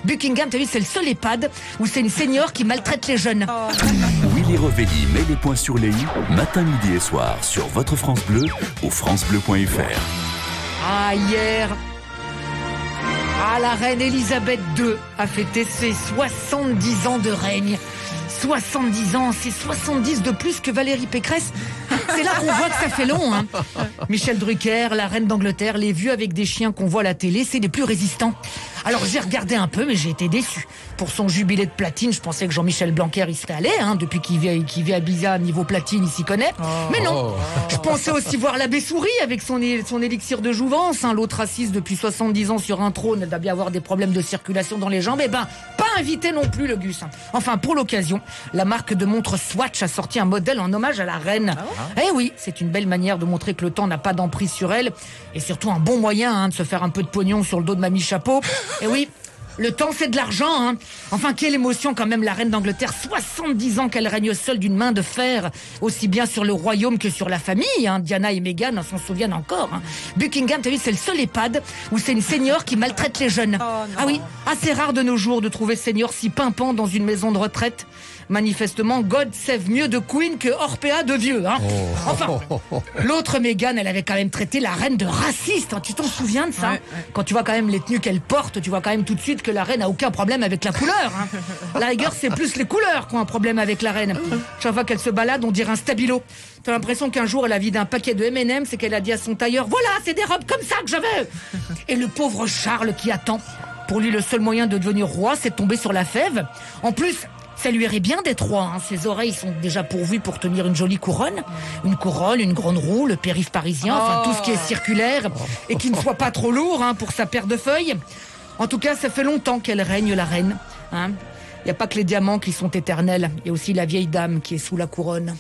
Buckingham, t'as vu, c'est le seul EHPAD où c'est une senior qui maltraite les jeunes. Willy Revelli met les points sur les i, matin, midi et soir, sur votre France Bleu ou francebleu.fr. Ah, hier, la reine Elisabeth II a fêté ses 70 ans de règne. 70 ans, c'est 70 de plus que Valérie Pécresse. C'est là qu'on voit que ça fait long. Hein. Michel Drucker, la reine d'Angleterre, les vieux avec des chiens qu'on voit à la télé, c'est les plus résistants. Alors j'ai regardé un peu, mais j'ai été déçu. Pour son jubilé de platine, je pensais que Jean-Michel Blanquer y serait allé, hein, depuis qu'il vit à Ibiza, niveau platine, il s'y connaît. Mais non, je pensais aussi voir l'abbé Souris avec son élixir de jouvence. Hein. L'autre assise depuis 70 ans sur un trône, elle doit bien avoir des problèmes de circulation dans les jambes. Eh ben, pas invité non plus le Gus. Enfin, pour l'occasion, la marque de montre Swatch a sorti un modèle en hommage à la reine. Eh oui, c'est une belle manière de montrer que le temps n'a pas d'emprise sur elle, et surtout un bon moyen de se faire un peu de pognon sur le dos de Mamie Chapeau. Et oui, le temps c'est de l'argent. Hein. Enfin, quelle émotion quand même, la reine d'Angleterre, 70 ans qu'elle règne seule d'une main de fer, aussi bien sur le royaume que sur la famille. Hein. Diana et Meghan s'en souviennent encore. Hein. Buckingham, t'as vu, c'est le seul EHPAD où c'est une senior qui maltraite les jeunes. Ah oui, assez rare de nos jours de trouver senior si pimpant dans une maison de retraite. Manifestement, God save mieux de Queen que Orpea de vieux. Hein. Enfin, l'autre Meghan, elle avait quand même traité la reine de raciste. Hein. Tu t'en souviens de ça? Ouais. Quand tu vois quand même les tenues qu'elle porte, tu vois quand même tout de suite que la reine n'a aucun problème avec la couleur. Hein. La rigueur, c'est plus les couleurs qui ont un problème avec la reine. Chaque fois qu'elle se balade, on dirait un stabilo. T'as l'impression qu'un jour, elle a vidé un paquet de M&M's, c'est qu'elle a dit à son tailleur, voilà, c'est des robes comme ça que je veux. Et le pauvre Charles qui attend. Pour lui, le seul moyen de devenir roi, c'est de tomber sur la fève. En plus, ça lui irait bien d'être roi. Hein. Ses oreilles sont déjà pourvues pour tenir une jolie couronne. Une couronne, une grande roue, le périph' parisien, enfin tout ce qui est circulaire et qui ne soit pas trop lourd pour sa paire de feuilles. En tout cas, ça fait longtemps qu'elle règne, la reine. Hein. Il n'y a pas que les diamants qui sont éternels. Il y a aussi la vieille dame qui est sous la couronne.